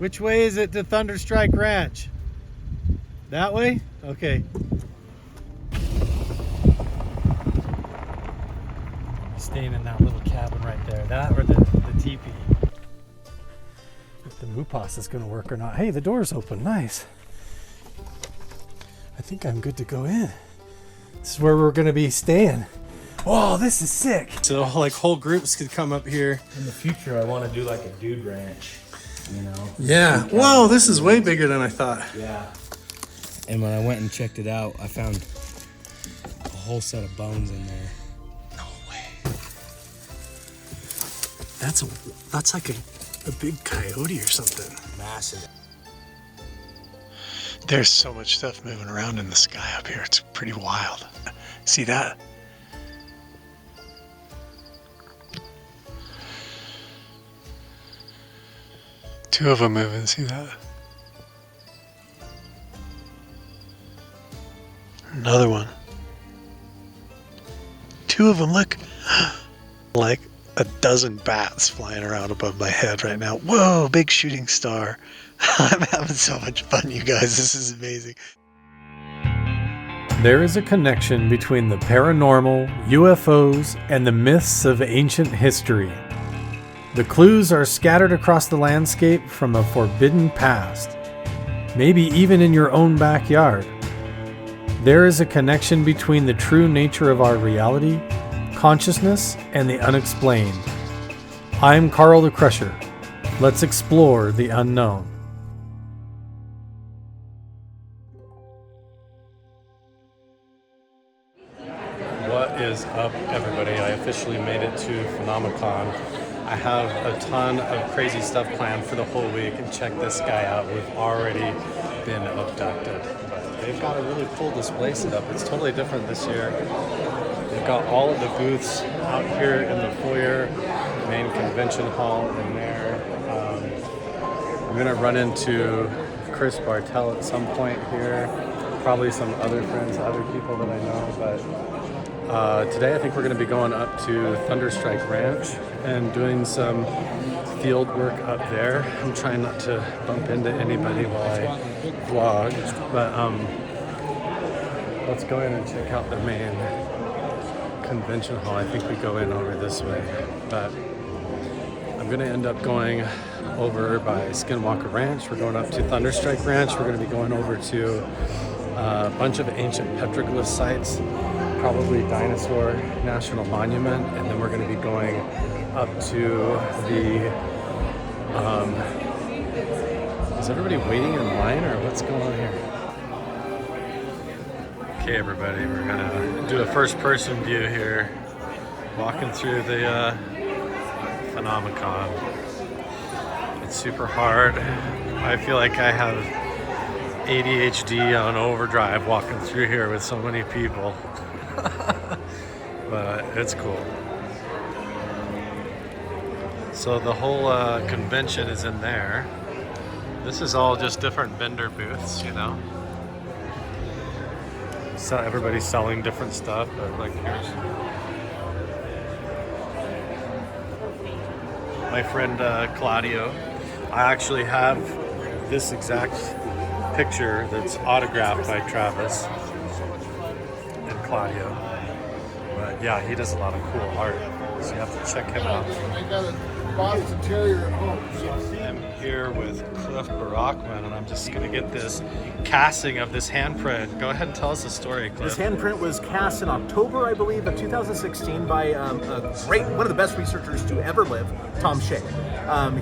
Which way is it to Thunderstrike Ranch? That way? Okay. Staying in that little cabin right there. That or the teepee. If the Mupas is going to work or not. Hey, the door's open. Nice. I think I'm good to go in. This is where we're going to be staying. Whoa, this is sick. So like whole groups could come up here. In the future, I want to do like a dude ranch, you know? Yeah. Whoa, this is way bigger than I thought. Yeah. And when I went and checked it out, I found a whole set of bones in there. No way. That's like a big coyote or something. Massive. There's so much stuff moving around in the sky up here. It's pretty wild. See that? Two of them moving. See that? Another one. Two of them. Look. Like a dozen bats flying around above my head right now. Whoa, big shooting star. I'm having so much fun, you guys. This is amazing. There is a connection between the paranormal, UFOs, and the myths of ancient history. The clues are scattered across the landscape from a forbidden past, maybe even in your own backyard. There is a connection between the true nature of our reality, consciousness, and the unexplained. I'm Carl the Crusher. Let's explore the unknown. What is up, everybody? I officially made it to Phenomicon. I have a ton of crazy stuff planned for the whole week, and check this guy out. We've already been abducted. But they've got a really cool display set up. It's totally different this year. They've got all of the booths out here in the foyer, main convention hall in there. I'm gonna run into Chris Bartell at some point here, probably some other friends, other people that I know, but today I think we're gonna be going up to Thunderstrike Ranch and doing some field work up there. I'm trying not to bump into anybody while I vlog, but let's go in and check out the main convention hall. I think we go in over this way, but I'm gonna end up going over by Skinwalker Ranch. We're going up to Thunderstrike Ranch. We're gonna be going over to a bunch of ancient petroglyph sites, probably Dinosaur National Monument, and then we're gonna be going up to the, is everybody waiting in line or what's going on here? Okay, everybody, we're gonna do a first-person view here, walking through the Phenomicon. It's super hard. I feel like I have ADHD on overdrive walking through here with so many people, but it's cool. So the whole convention is in there. This is all just different vendor booths, you know. So everybody's selling different stuff, but like here's my friend Claudio. I actually have this exact picture that's autographed by Travis and Claudio. But yeah, he does a lot of cool art, so you have to check him out. I got a Boston Terrier at home. I'm here with Cliff Barackman, and I'm just going to get this casting of this handprint. Go ahead and tell us the story, Cliff. This handprint was cast in October, I believe, of 2016 by one of the best researchers to ever live, Tom Shea.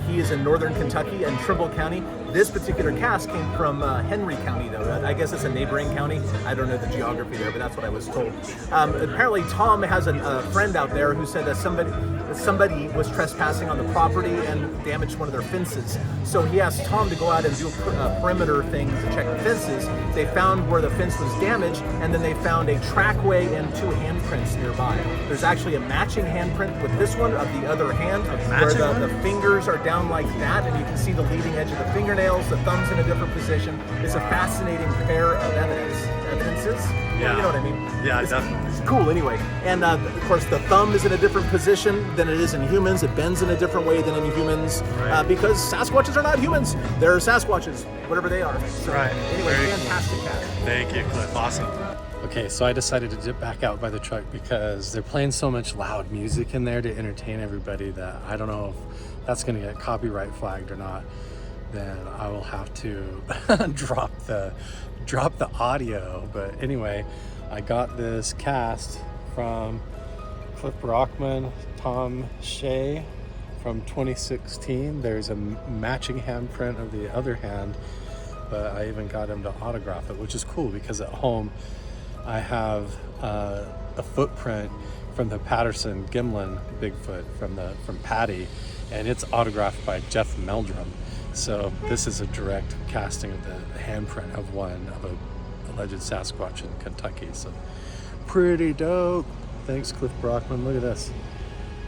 He is in northern Kentucky and Trimble County. This particular cast came from Henry County, though. I guess it's a neighboring county. I don't know the geography there, but that's what I was told. Apparently, Tom has a friend out there who said that somebody was trespassing on the property and damaged one of their fences. So he asked Tom to go out and do a perimeter thing to check the fences. They found where the fence was damaged, and then they found a trackway and two handprints nearby. There's actually a matching handprint with this one of the other hand, where the fingers are down like that, and you can see the leading edge of the fingernails, the thumb's in a different position. It's a fascinating pair of evidences. Yeah. You know what I mean? Yeah, it's, definitely. It's cool anyway. And of course, the thumb is in a different position than it is in humans. It bends in a different way than in humans Right. because Sasquatches are not humans. They're Sasquatches, whatever they are. So, Right. Anyway, Very fantastic cat. Thank you, Cliff. Awesome. Okay, so I decided to dip back out by the truck because they're playing so much loud music in there to entertain everybody that I don't know if that's going to get copyright flagged or not. Then I will have to drop the audio. But anyway, I got this cast from Cliff Barackman, Tom Shea from 2016. There's a matching handprint of the other hand, but I even got him to autograph it, which is cool because at home I have a footprint from the Patterson Gimlin Bigfoot from Patty, and it's autographed by Jeff Meldrum. So this is a direct casting of the handprint of a alleged Sasquatch in Kentucky. So pretty dope. Thanks, Cliff Brockman. Look at this.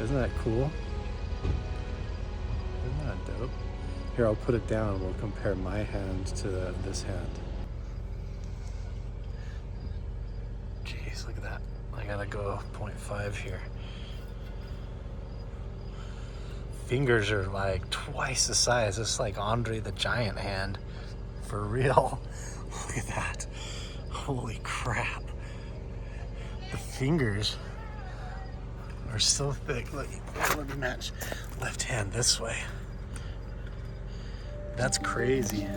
Isn't that cool? Isn't that dope? Here, I'll put it down and we'll compare my hand to this hand. Jeez, look at that. I gotta go 0.5 here. Fingers are like twice the size. It's like Andre the Giant hand. For real. Look at that. Holy crap. The fingers are so thick. Look, let me match left hand this way. That's crazy.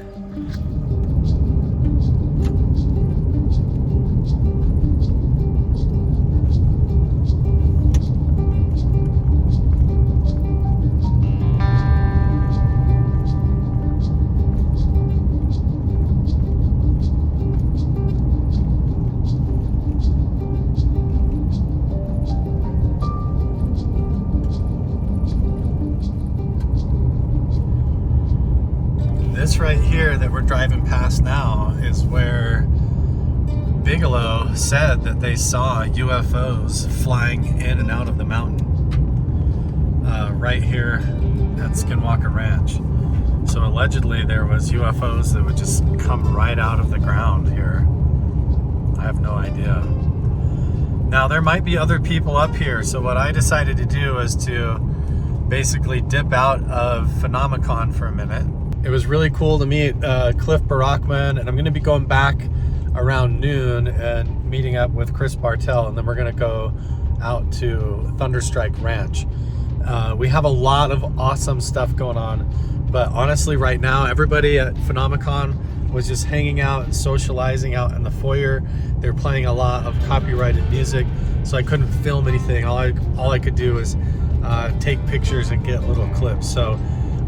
This right here that we're driving past now is where Bigelow said that they saw UFOs flying in and out of the mountain right here at Skinwalker Ranch. So allegedly there was UFOs that would just come right out of the ground here. I have no idea. Now there might be other people up here, so what I decided to do is to basically dip out of Phenomicon for a minute. It was really cool to meet Cliff Barackman, and I'm going to be going back around noon and meeting up with Chris Bartell, and then we're going to go out to Thunderstrike Ranch. We have a lot of awesome stuff going on, but honestly right now everybody at Phenomicon was just hanging out and socializing out in the foyer. They're playing a lot of copyrighted music, so I couldn't film anything. All I could do was take pictures and get little clips. So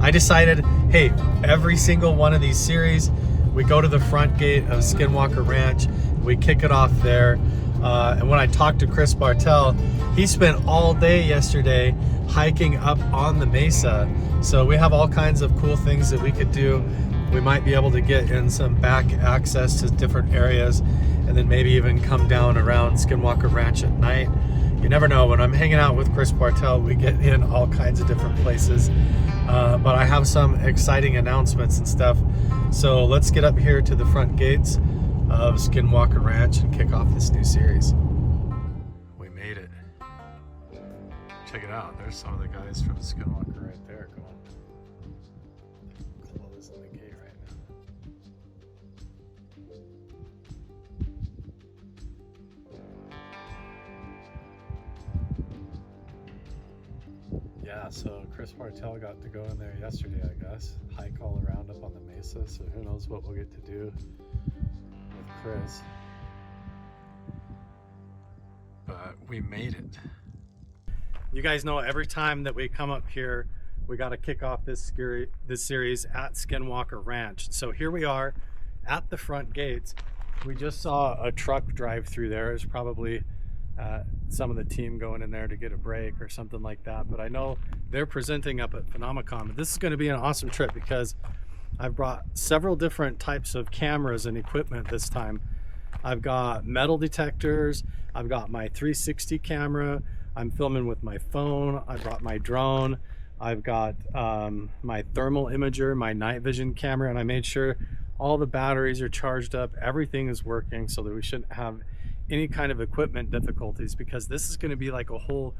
I decided, hey, every single one of these series, we go to the front gate of Skinwalker Ranch, we kick it off there. And when I talked to Chris Bartell, he spent all day yesterday hiking up on the mesa. So we have all kinds of cool things that we could do. We might be able to get in some back access to different areas, and then maybe even come down around Skinwalker Ranch at night. You never know. When I'm hanging out with Chris Bartell, we get in all kinds of different places. But I have some exciting announcements and stuff. So let's get up here to the front gates of Skinwalker Ranch and kick off this new series. We made it. Check it out. There's some of the guys from Skinwalker right there going. Closing the gate right now. Yeah, so Chris Bartell got to go in there yesterday, I guess. Hike all around up on the mesa, so who knows what we'll get to do with Chris. But we made it. You guys know every time that we come up here, we got to kick off this series at Skinwalker Ranch. So here we are at the front gates. We just saw a truck drive through there. There's probably some of the team going in there to get a break or something like that. But I know they're presenting up at Phenomicon. But this is going to be an awesome trip because I've brought several different types of cameras and equipment this time. I've got metal detectors. I've got my 360 camera. I'm filming with my phone. I brought my drone. I've got my thermal imager, my night vision camera, and I made sure all the batteries are charged up. Everything is working so that we shouldn't have any kind of equipment difficulties, because this is going to be like a whole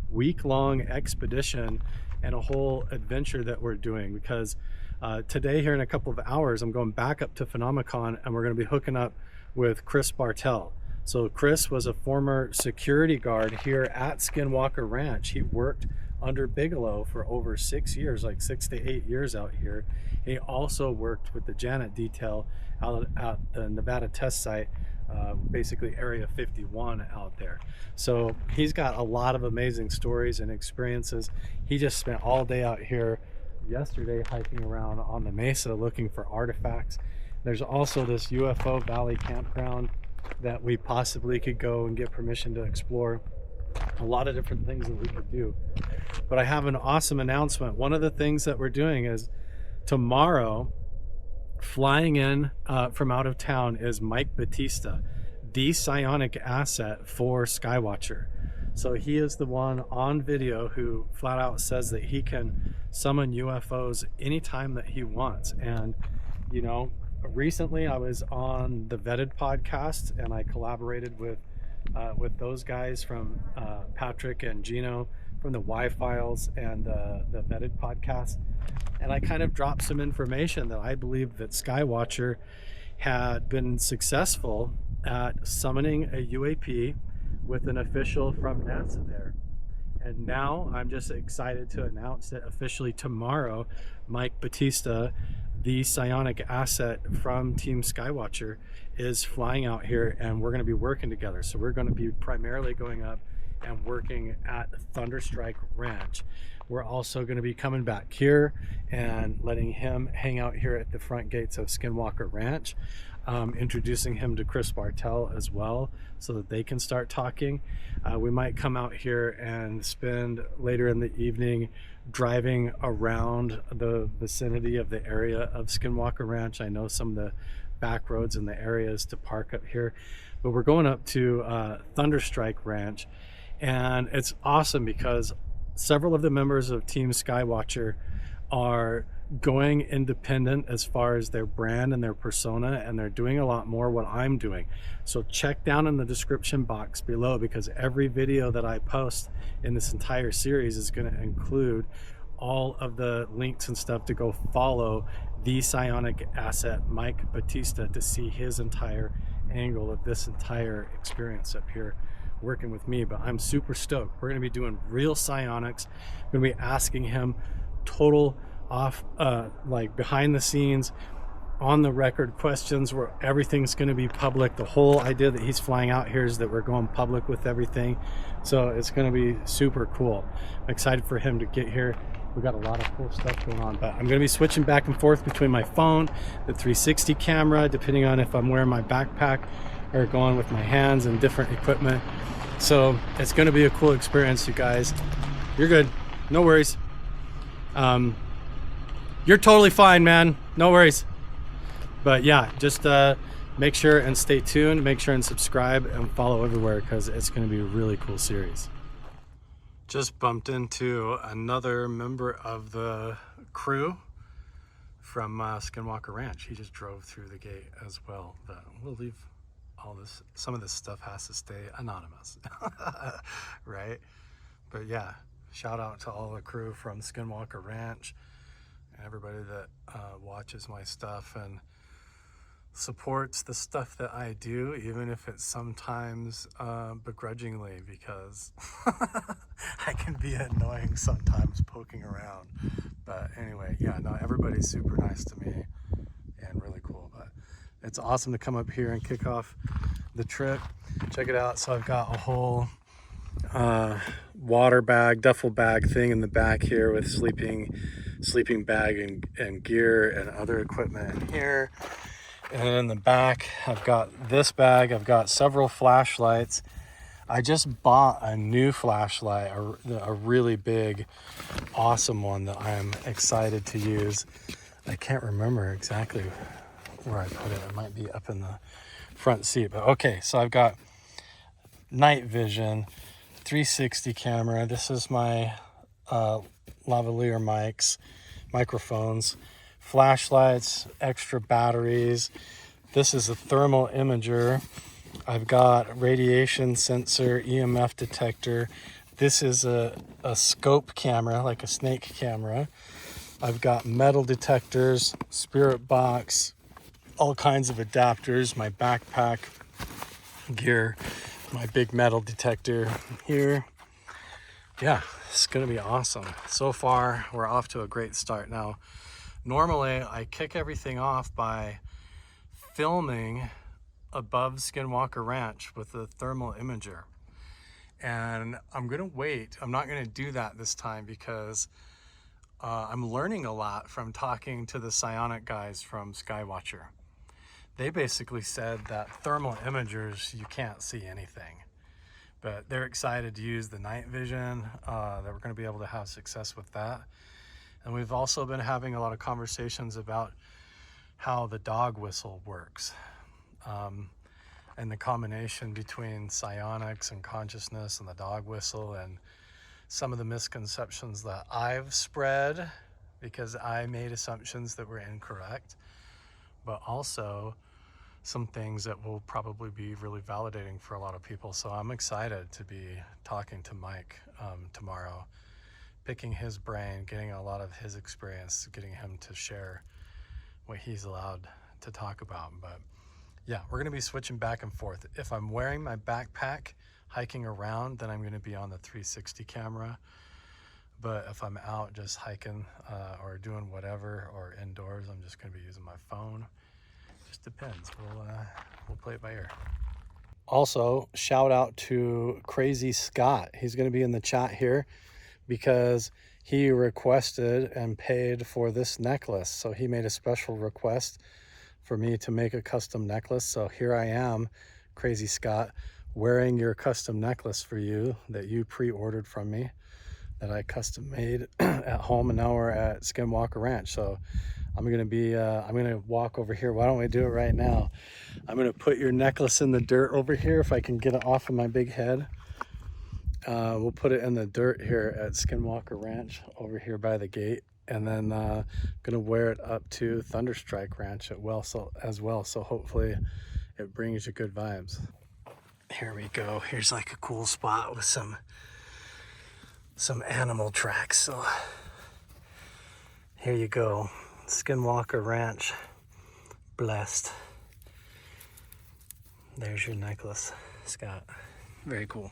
week-long expedition and a whole adventure that we're doing. Because today, here in a couple of hours, I'm going back up to Phenomicon, and we're going to be hooking up with Chris Bartell. So Chris was a former security guard here at Skinwalker Ranch. He worked under Bigelow for over 6 years, like 6 to 8 years out here. He also worked with the Janet detail out at the Nevada test site, basically Area 51 out there. So he's got a lot of amazing stories and experiences. He just spent all day out here yesterday hiking around on the mesa looking for artifacts. There's also this UFO Valley campground that we possibly could go and get permission to explore. A lot of different things that we could do. But I have an awesome announcement. One of the things that we're doing is tomorrow, flying in from out of town, is Mike Batista, the psionic asset for Skywatcher. So he is the one on video who flat out says that he can summon UFOs anytime that he wants. And you know, recently I was on the Vetted podcast, and I collaborated with those guys from Patrick and Gino from the Y-Files and the Vetted podcast, and I kind of dropped some information that I believe that Skywatcher had been successful at summoning a UAP with an official from NASA there. And now I'm just excited to announce that officially tomorrow, Mike Batista, the psionic asset from Team Skywatcher, is flying out here, and we're going to be working together. So we're going to be primarily going up and working at Thunderstrike Ranch. We're also going to be coming back here and letting him hang out here at the front gates of Skinwalker Ranch, introducing him to Chris Bartell as well, so that they can start talking. We might come out here and spend later in the evening driving around the vicinity of the area of Skinwalker Ranch. I know some of the back roads in the areas to park up here, but we're going up to Thunderstrike Ranch, and it's awesome because several of the members of Team Skywatcher are going independent as far as their brand and their persona, and they're doing a lot more what I'm doing. So check down in the description box below, because every video that I post in this entire series is going to include all of the links and stuff to go follow the psionic asset Mike Batista to see his entire angle of this entire experience up here working with me. But I'm super stoked. We're going to be doing real psionics. We're going to be asking him total off like behind the scenes, on the record questions where everything's going to be public. The whole idea that he's flying out here is that we're going public with everything, so it's going to be super cool. I'm excited for him to get here. We've got a lot of cool stuff going on, but I'm going to be switching back and forth between my phone, the 360 camera, depending on if I'm wearing my backpack or going with my hands and different equipment. So it's going to be a cool experience, you guys. You're good, no worries. You're totally fine, man, no worries. But yeah, just make sure and stay tuned, make sure and subscribe and follow everywhere, because it's going to be a really cool series. Just bumped into another member of the crew from Skinwalker Ranch. He just drove through the gate as well, but we'll leave all this, some of this stuff has to stay anonymous, right? But yeah, shout out to all the crew from Skinwalker Ranch and everybody that watches my stuff and supports the stuff that I do, even if it's sometimes begrudgingly, because I can be annoying sometimes poking around. But anyway, yeah, no, everybody's super nice to me and really cool. But it's awesome to come up here and kick off the trip. Check it out. So I've got a whole water bag, duffel bag thing in the back here with sleeping bag and gear and other equipment in here. And in the back, I've got this bag. I've got several flashlights. I just bought a new flashlight, a really big, awesome one that I'm excited to use. I can't remember exactly where I put it. It might be up in the front seat. But okay, so I've got night vision, 360 camera. This is my lavalier microphones. Flashlights, extra batteries. This is a thermal imager. I've got radiation sensor, EMF detector. This is a scope camera, like a snake camera. I've got metal detectors, spirit box, all kinds of adapters, my backpack gear, my big metal detector here. Yeah, it's gonna be awesome. So far, we're off to a great start. Now, normally I kick everything off by filming above Skinwalker Ranch with a thermal imager. And I'm gonna wait. I'm not gonna do that this time because I'm learning a lot from talking to the psionic guys from Skywatcher. They basically said that thermal imagers, you can't see anything. But they're excited to use the night vision, that we're gonna be able to have success with that. And we've also been having a lot of conversations about how the dog whistle works. And the combination between psionics and consciousness and the dog whistle, and some of the misconceptions that I've spread because I made assumptions that were incorrect, but also some things that will probably be really validating for a lot of people. So I'm excited to be talking to Mike tomorrow, picking his brain, getting a lot of his experience, getting him to share what he's allowed to talk about. But yeah, we're gonna be switching back and forth. If I'm wearing my backpack hiking around, then I'm gonna be on the 360 camera. But if I'm out just hiking or doing whatever, or indoors, I'm just gonna be using my phone. Just depends. We'll play it by ear. Also, shout out to Crazy Scott. He's going to be in the chat here because he requested and paid for this necklace. So he made a special request for me to make a custom necklace. So here I am, Crazy Scott, wearing your custom necklace for you that you pre-ordered from me, that I custom made at home. And now we're at Skinwalker Ranch. So I'm gonna walk over here. Why don't we do it right now? I'm gonna put your necklace in the dirt over here if I can get it off of my big head. We'll put it in the dirt here at Skinwalker Ranch over here by the gate, and then gonna wear it up to Thunderstrike Ranch as well. So hopefully it brings you good vibes. Here we go. Here's like a cool spot with some animal tracks. So here you go. Skinwalker Ranch, blessed. There's your necklace, Scott. Very cool.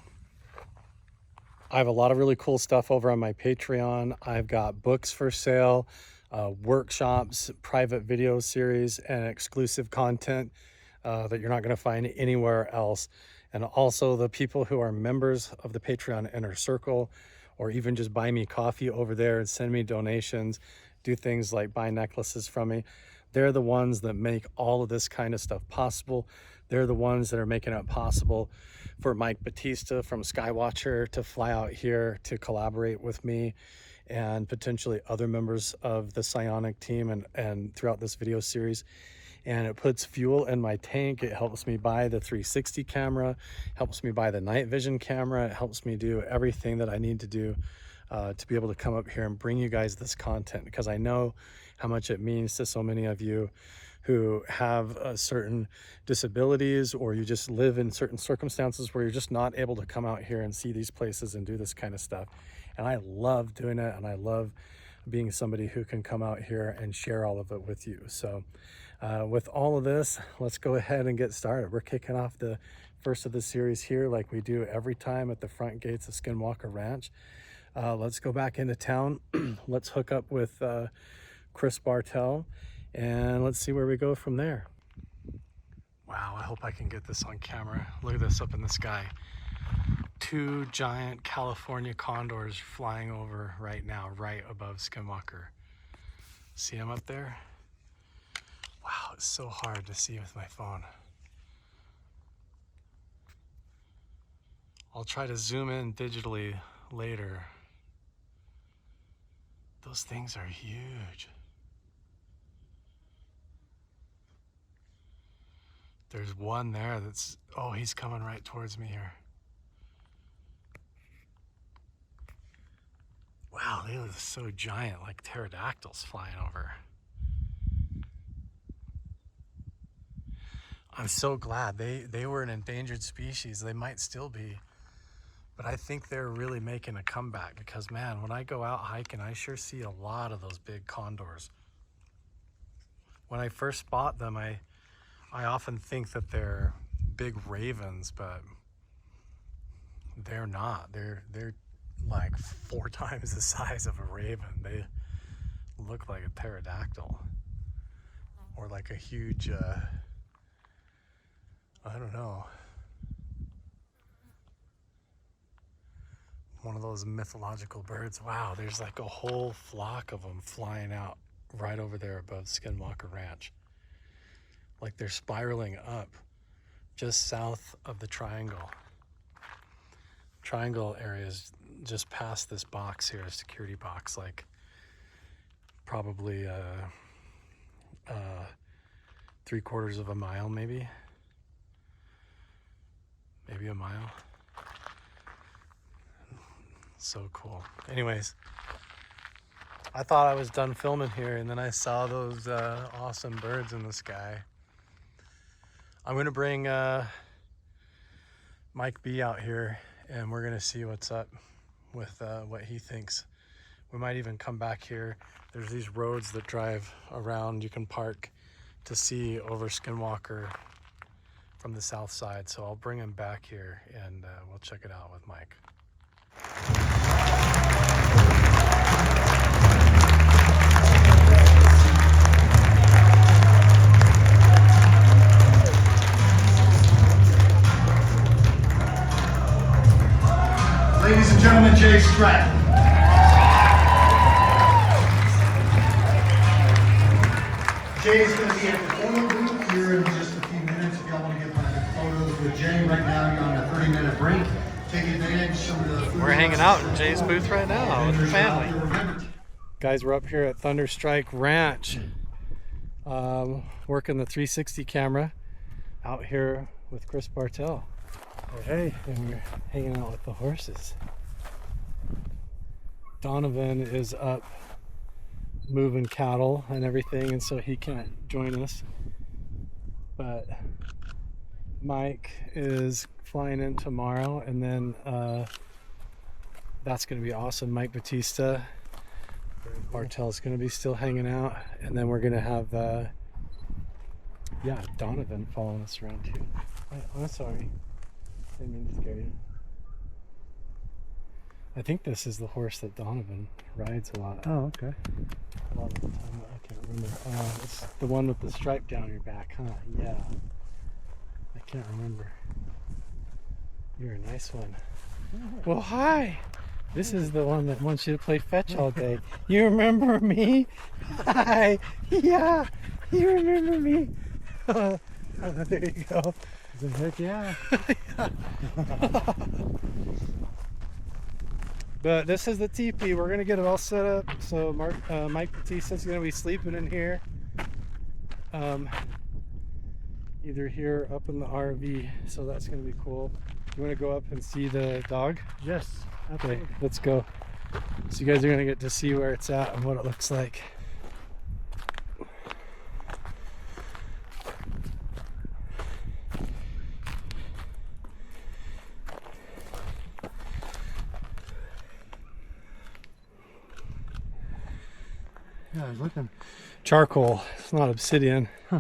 I have a lot of really cool stuff over on my Patreon. I've got books for sale, workshops, private video series, and exclusive content that you're not going to find anywhere else. And also the people who are members of the Patreon Inner Circle, or even just buy me coffee over there and send me donations, do things like buy necklaces from me. They're the ones that make all of this kind of stuff possible. They're the ones that are making it possible for Mike Batista from Skywatcher to fly out here to collaborate with me and potentially other members of the Psionic team and throughout this video series. And it puts fuel in my tank. It helps me buy the 360 camera, helps me buy the night vision camera. It helps me do everything that I need to do to be able to come up here and bring you guys this content, because I know how much it means to so many of you who have certain disabilities, or you just live in certain circumstances where you're just not able to come out here and see these places and do this kind of stuff. And I love doing it, and I love being somebody who can come out here and share all of it with you. So with all of this, let's go ahead and get started. We're kicking off the first of the series here like we do every time at the front gates of Skinwalker Ranch. Let's go back into town. Let's hook up with Chris Bartell, and let's see where we go from there. Wow, I hope I can get this on camera. Look at this up in the sky. 2 giant California condors flying over right now, right above Skinwalker. See them up there? Wow, it's so hard to see with my phone. I'll try to zoom in digitally later. Those things are huge. There's one there that's, oh, he's coming right towards me here. Wow, they look so giant, like pterodactyls flying over. I'm so glad. They were an endangered species. They might still be. But I think they're really making a comeback because, man, when I go out hiking, I sure see a lot of those big condors. When I first spot them, I often think that they're big ravens, but they're not. They're like 4 times the size of a raven. They look like a pterodactyl or like a huge, I don't know, one of those mythological birds. Wow, there's like a whole flock of them flying out right over there above Skinwalker Ranch. Like they're spiraling up just south of the triangle. Triangle area is just past this box here, a security box, like probably 3/4 of a mile, maybe a mile. So cool. Anyways, I thought I was done filming here, and then I saw those awesome birds in the sky. I'm gonna bring Mike B out here, and we're gonna see what's up with what he thinks. We might even come back here. There's these roads that drive around. You can park to see over Skinwalker from the south side. So I'll bring him back here, and we'll check it out with Mike. Ladies and gentlemen, Jay Stratton. Jay's going to be at the photo booth here in just a few minutes. If y'all want to get one of the photos with Jay right now, you're on a 30-minute break. Take advantage of some of the food. We're hanging out in Jay's booth right now with the family. Guys, we're up here at Thunderstrike Ranch, working the 360 camera out here with Chris Bartell. Hey. And we're hanging out with the horses. Donovan is up moving cattle and everything, and so he can't join us. But Mike is flying in tomorrow, and then that's going to be awesome. Mike Batista, Bartell's going to be still hanging out, and then we're going to have Donovan following us around too. I'm sorry. Didn't mean to scare you. I think this is the horse that Donovan rides a lot. Oh, okay. A lot of the time, I can't remember. It's the one with the stripe down your back, huh? Yeah. I can't remember. You're a nice one. Well, hi. This is the one that wants you to play fetch all day. You remember me? Hi. Yeah. You remember me? There you go. Heck yeah. But this is the teepee. We're gonna get it all set up. So Mike Batista's gonna be sleeping in here, either here or up in the RV. So that's gonna be cool. You want to go up and see the dog? Yes. Okay, let's go. So you guys are gonna get to see where it's at and what it looks like. Yeah, I was looking. Charcoal. It's not obsidian. Huh.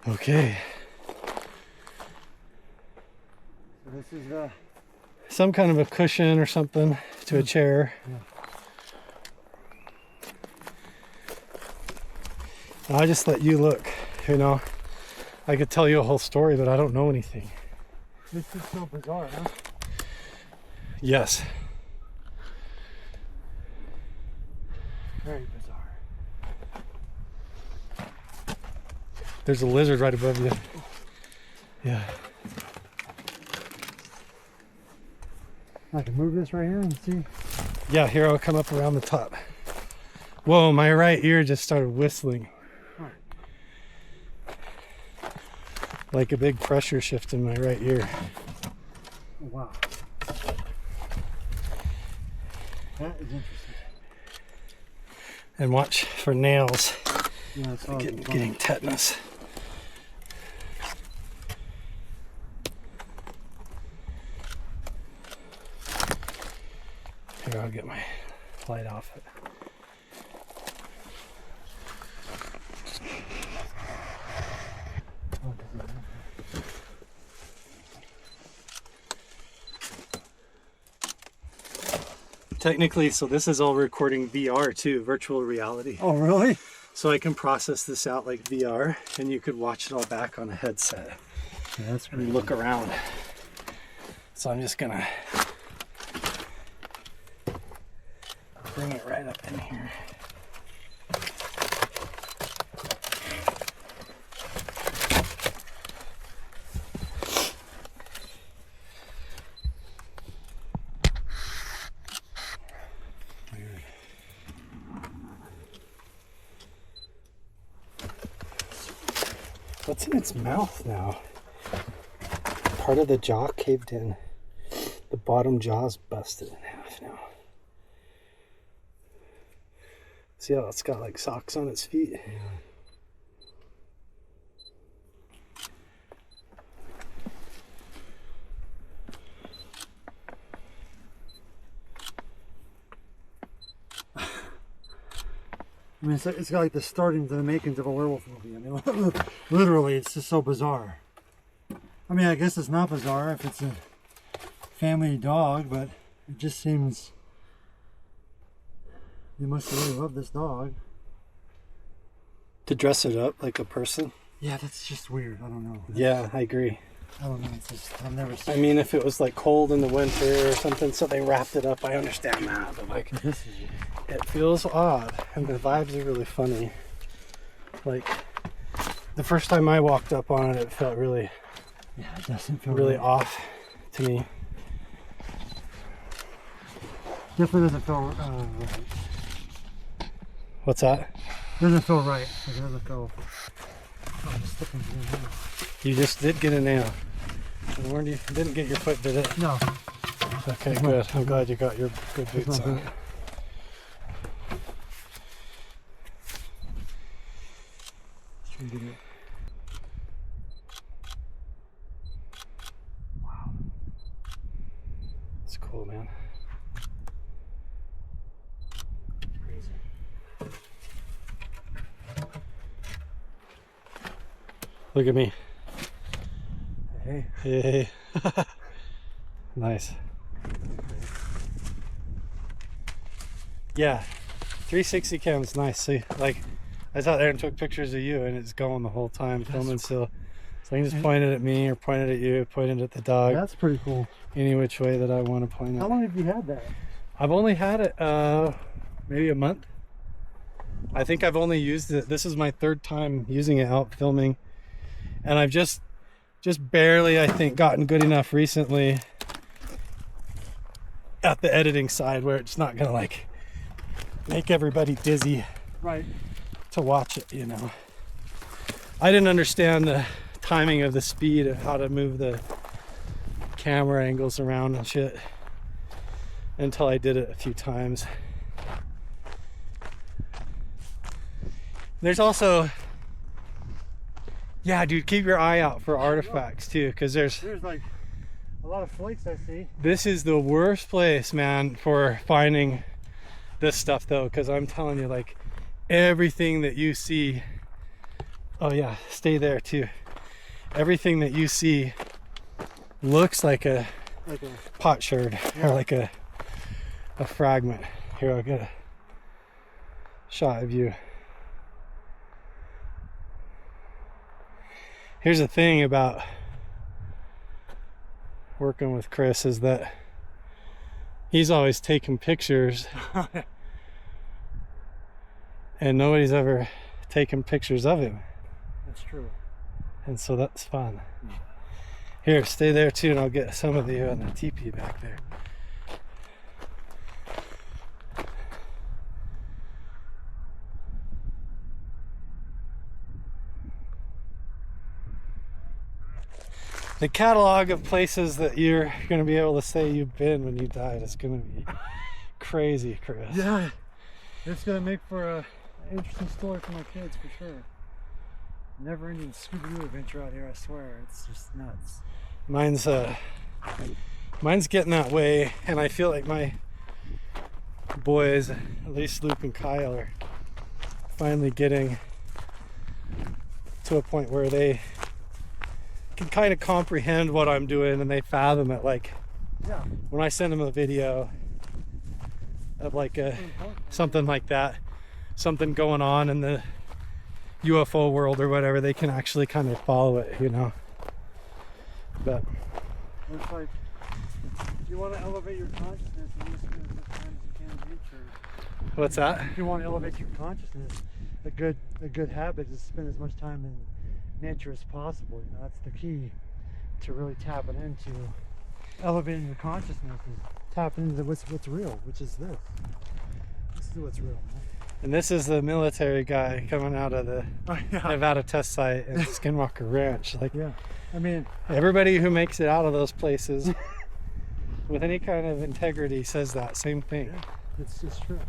Okay. So this is some kind of a cushion or something to a chair. Yeah. I just let you look, you know. I could tell you a whole story, but I don't know anything. This is so bizarre, huh? Yes. Very bizarre. There's a lizard right above you. Yeah. I can move this right here and see. Yeah, here I'll come up around the top. Whoa, my right ear just started whistling. Like a big pressure shift in my right ear. Oh, wow. That is interesting. And watch for nails. Yeah, it's all Getting tetanus. Here, I'll get my light off it. Technically, so this is all recording VR too, virtual reality. Oh, really? So I can process this out like VR, and you could watch it all back on a headset. Yeah, that's great. And look around. So I'm just gonna bring it right up in here. What's in its mouth now? Part of the jaw caved in. The bottom jaw's busted in half now. See how it's got like socks on its feet? Yeah. I mean, it's got like the starting to the makings of a werewolf movie. I mean, literally, it's just so bizarre. I mean, I guess it's not bizarre if it's a family dog, but it just seems you must really love this dog. To dress it up like a person? Yeah, that's just weird. I don't know. Yeah, I agree. I don't know. It's just, I've never seen. I mean, if it was like cold in the winter or something, so they wrapped it up, I understand that. But like, This is it feels odd, and the vibes are really funny. Like, the first time I walked up on it, it felt really, yeah, it doesn't feel really right. off to me. Definitely doesn't feel right. What's that? Doesn't feel right. Like, it doesn't feel. Oh, I'm slipping through here. You just did get a nail. I warned you, you didn't get your foot, did it? No. Okay, good. I'm glad you got your good boots not on. good. Let's try and get it. Wow. It's cool, man. Look at me. Hey. Hey. Nice. Yeah, 360 cam's nice. See, like, I was out there and took pictures of you, and it's going the whole time, filming still. So I can just point it at me, or point it at you, point it at the dog. That's pretty cool. Any which way that I want to point it. How long have you had that? I've only had it maybe a month. I think I've only used it. This is my third time using it out filming, and I've just barely, I think, gotten good enough recently at the editing side where it's not gonna like make everybody dizzy Right. to watch it, you know. I didn't understand the timing of the speed of how to move the camera angles around and shit until I did it a few times. There's also, yeah, dude, keep your eye out for artifacts too, because there's like a lot of flakes I see. this is the worst place, man, for finding this stuff though, because I'm telling you, like, everything that you see, oh yeah, stay there too, everything that you see looks like a potsherd, or like a fragment. Here, I'll get a shot of you. Here's the thing about working with Chris is that he's always taking pictures and nobody's ever taken pictures of him. That's true. And so that's fun. Here, stay there too, and I'll get some of you on the teepee back there. The catalog of places that you're going to be able to say you've been when you died is going to be crazy, Chris. Yeah, it's gonna make for a interesting story for my kids for sure. Never-ending Scooby-Doo adventure out here, I swear. It's just nuts. Mine's getting that way, and I feel like my boys, at least Luke and Kyle, are finally getting to a point where they can kind of comprehend what I'm doing, and they fathom it. Like, Yeah. when I send them a video of like something like that, something going on in the UFO world or whatever, they can actually kind of follow it, you know. But It's like, if you want to elevate your consciousness, you need to spend as much time as you can in nature. what's that? If you want to elevate your consciousness, a good habit is to spend as much time in nature as possible. You know, that's the key to really tapping into elevating your consciousness, is tapping into what's real, which is this. This is what's real, man. And this is the military guy coming out of the Nevada test site at Skinwalker Ranch. Like, Yeah. I mean, everybody who makes it out of those places with any kind of integrity says that same thing. yeah, it's true.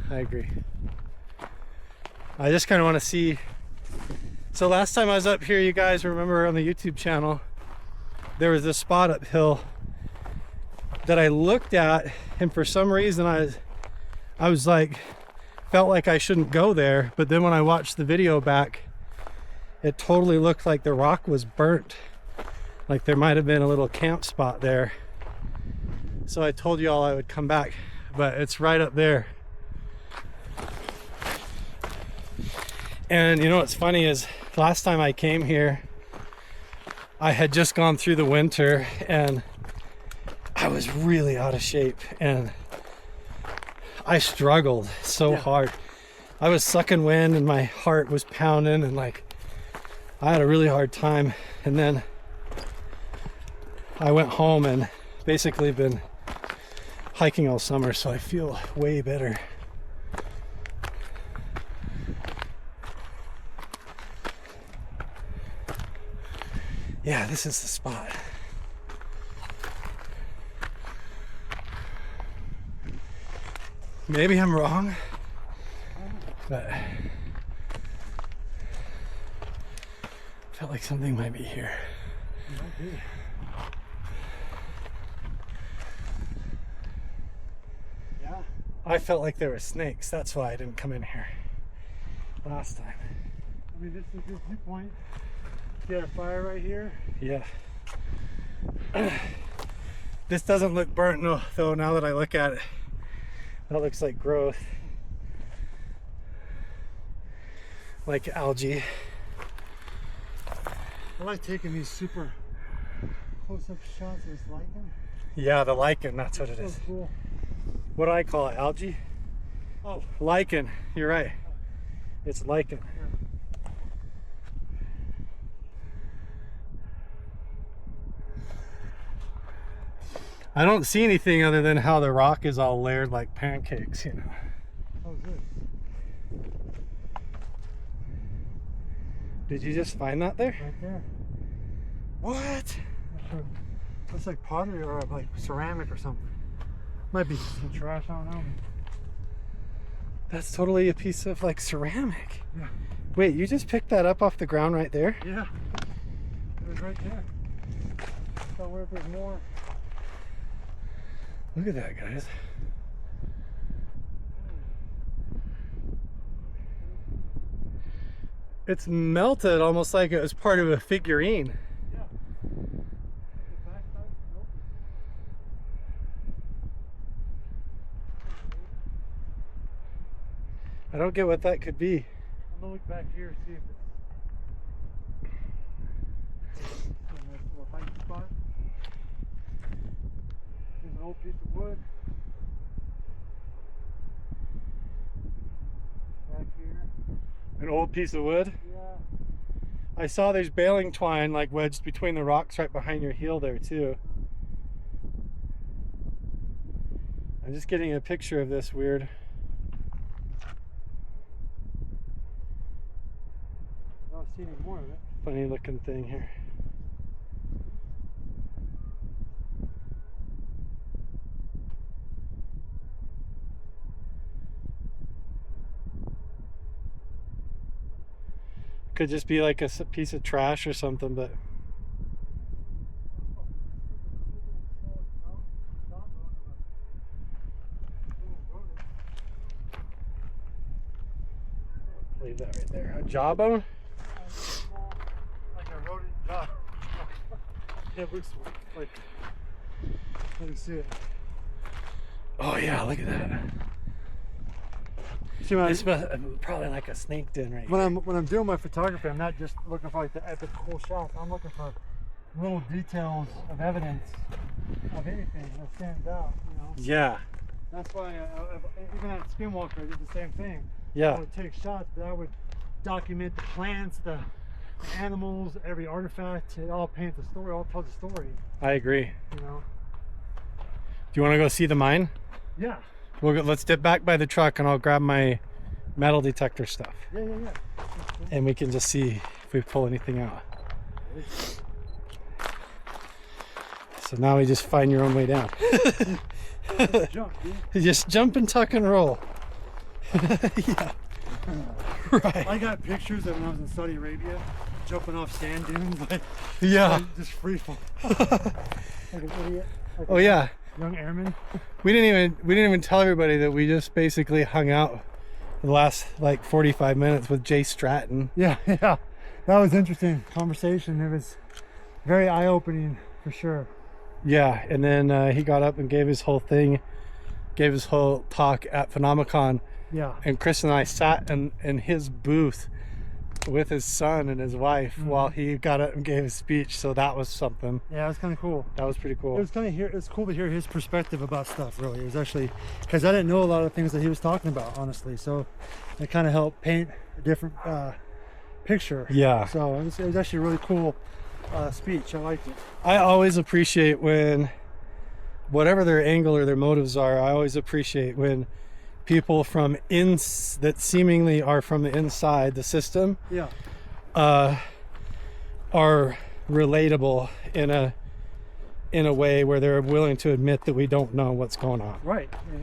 I agree. I just kind of want to see. So last time I was up here, you guys remember on the YouTube channel, there was this spot uphill that I looked at, and for some reason I was like, felt like I shouldn't go there. But then when I watched the video back, it totally looked like the rock was burnt. Like there might have been a little camp spot there. So I told you all I would come back, but it's right up there. And you know what's funny is last time I came here, I had just gone through the winter and I was really out of shape and I struggled so hard. I was sucking wind and my heart was pounding and like I had a really hard time. And then I went home and basically been hiking all summer, so I feel way better. Yeah, this is the spot. Maybe I'm wrong, but felt like something might be here. Might be. Yeah. I felt like there were snakes. That's why I didn't come in here last time. I mean, this is a good viewpoint. You got a fire right here. Yeah. This doesn't look burnt though, now that I look at it. That looks like growth. Like algae. I like taking these super close-up shots of this lichen. Yeah, the lichen, that's what it So is. cool. What do I call it? Algae? Oh, Lichen, you're right. It's lichen. I don't see anything other than how the rock is all layered like pancakes, you know. oh, good. Did you just find that there? Right there. What? Looks like pottery or like ceramic or something. Might be some trash, I don't know. That's totally a piece of like ceramic. Yeah. Wait, you just picked that up off the ground right there? Yeah. It was right there. So where if there's more. Look at that, guys. It's melted almost like it was part of a figurine. Yeah. The backside, nope. I don't get what that could be. I'm gonna look back here and see if it's a nice little hiking spot. There's an old piece of wood. Back here. An old piece of wood. Yeah. I saw there's baling twine like wedged between the rocks right behind your heel there too. I'm just getting a picture of this weird. I don't see any more of it. Funny looking thing here. Could just be like a piece of trash or something, but leave that right there. A jawbone? Like a rodent jaw. Yeah, it looks like. Let me see it. Oh yeah, look at that. See, when It's probably like a snake den right here. when I'm doing my photography, I'm not just looking for like the epic cool shots. I'm looking for little details of evidence of anything that stands out. You know. Yeah, That's why even at Skinwalker, I did the same thing. I yeah, would take shots, but I would document the plants, the animals, every artifact. It all paints a story, all tells a story. I agree. You know. Do you want to go see the mine? Yeah. Let's dip back by the truck and I'll grab my metal detector stuff. Yeah. And we can just see if we pull anything out. So now we just find your own way down. Jump, dude. You just jump and tuck and roll. Yeah. Right. I got pictures of when I was in Saudi Arabia, jumping off sand dunes, like Yeah. just free fall. Like an idiot. Like Oh a yeah. young airman. We didn't even tell everybody that we just basically hung out the last like 45 minutes with Jay Stratton. Yeah. That was interesting conversation. It was very eye-opening for sure. Yeah, and then he got up and gave his whole talk at Phenomicon. Yeah. And Chris and I sat in his booth with his son and his wife while he got up and gave his speech. So that was something. Yeah, it was kind of cool. That was pretty cool. It was cool to hear his perspective about stuff. Really, it was actually because I didn't know a lot of things that he was talking about, honestly. So it kind of helped paint a different picture. Yeah. So it was actually a really cool speech. I liked it. I always appreciate when, whatever their angle or their motives are, I always appreciate when people that seemingly are from the inside the system, Yeah. are relatable in a way where they're willing to admit that we don't know what's going on. Right. Yeah,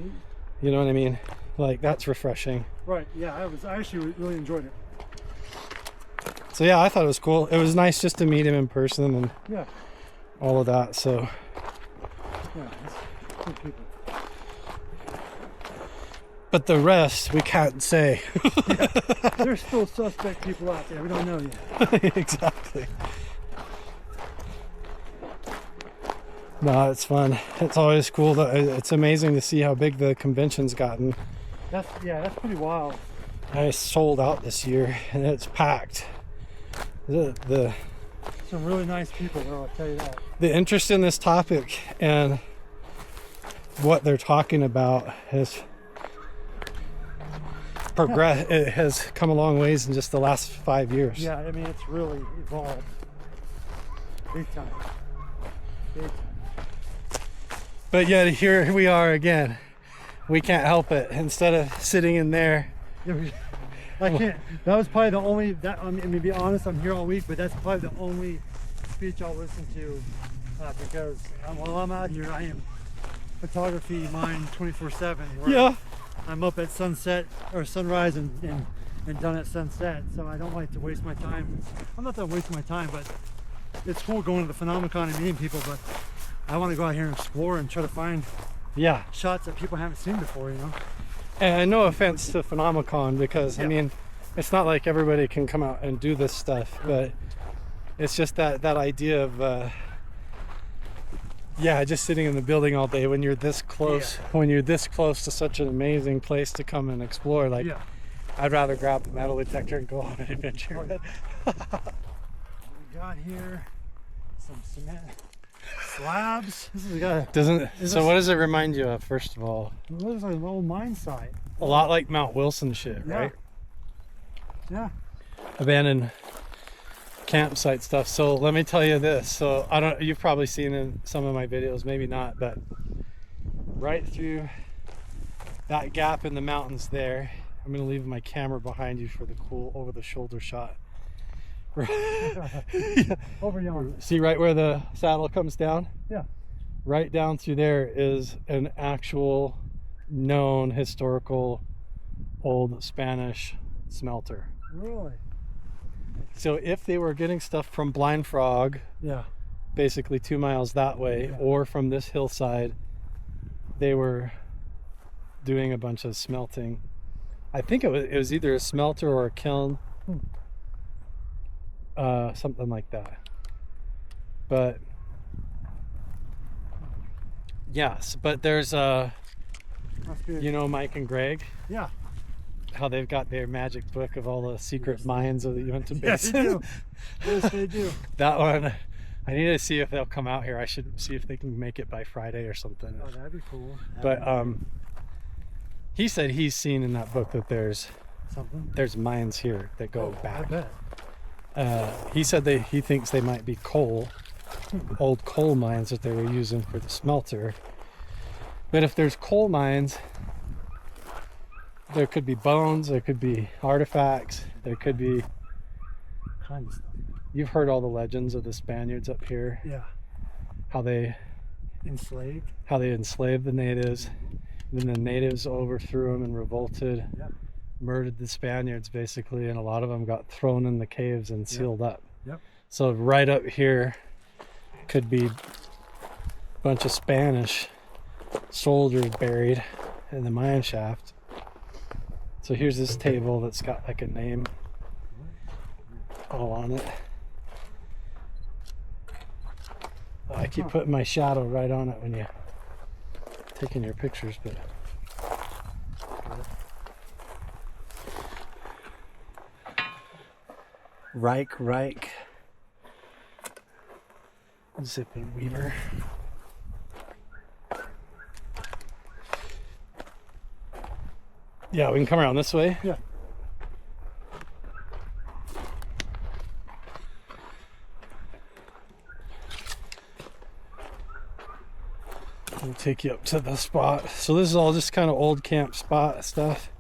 You know what I mean? Like, that's refreshing. right. Yeah. I actually really enjoyed it. So yeah, I thought it was cool. It was nice just to meet him in person and Yeah. all of that. So Yeah. It's good people. but the rest we can't say. There's still suspect people out there. We don't know yet. Exactly. No, it's fun. It's always cool. It's amazing to see how big the convention's gotten. That's pretty wild. I sold out this year and it's packed. The Some really nice people, though, I'll tell you that. the interest in this topic and what they're talking about has progressed. It has come a long ways in just the last 5 years. Yeah, I mean, it's really evolved. Big time. Big time. But yet here we are again. We can't help it. Instead of sitting in there, Yeah, I can't. That was probably the only. I mean, to be honest, I'm here all week, but that's probably the only speech I'll listen to because while I'm out here, I am photography mind 24/7. yeah, I'm up at sunset or sunrise and done at sunset, so I don't like to waste my time. I'm not that I'm wasting my time, but it's cool going to the Phenomicon and meeting people. But I want to go out here and explore and try to find yeah. shots that people haven't seen before. You know. And no offense to Phenomicon, because I mean, it's not like everybody can come out and do this stuff, but it's just that idea of just sitting in the building all day when you're this close, when you're this close to such an amazing place to come and explore. Like, I'd rather grab the metal detector and go on an adventure. We got here some cement slabs. This is So what does it remind you of, first of all? It looks like an old mine site. A lot like Mount Wilson shit, right? Yeah. Abandoned campsite stuff. So let me tell you this. So you've probably seen in some of my videos, maybe not, but right through that gap in the mountains there, I'm gonna leave my camera behind you for the cool over the shoulder shot. Over yonder. See right where the saddle comes down? Yeah. Right down through there is an actual known historical old Spanish smelter. Really? So if they were getting stuff from Blind Frog, Yeah. basically 2 miles that way, Yeah. or from this hillside, they were doing a bunch of smelting. I think it was either a smelter or a kiln, something like that. But yes, but there's Must be. you know, Mike and Greg, Yeah. how they've got their magic book of all the secret mines of the Uinta Yes, Basin. they do. Yes, they do. That one, I need to see if they'll come out here. I should see if they can make it by Friday or something. Oh, that'd be cool. But he said he's seen in that book that there's mines here that go I back. bet. He said he thinks they might be old coal mines that they were using for the smelter. But if there's coal mines, there could be bones, there could be artifacts, there could be Kind of stuff. You've heard all the legends of the Spaniards up here, Yeah. how they Enslaved. enslaved the natives, and then the natives overthrew them and revolted, Yeah. murdered the Spaniards basically, and a lot of them got thrown in the caves and sealed up. Yep. So right up here could be a bunch of Spanish soldiers buried in the mine shaft. So here's this table that's got like a name all on it. I keep putting my shadow right on it when you're taking your pictures, but Reich Zipping Weaver. Yeah, we can come around this way. Yeah. We'll take you up to the spot. So this is all just kind of old camp spot stuff.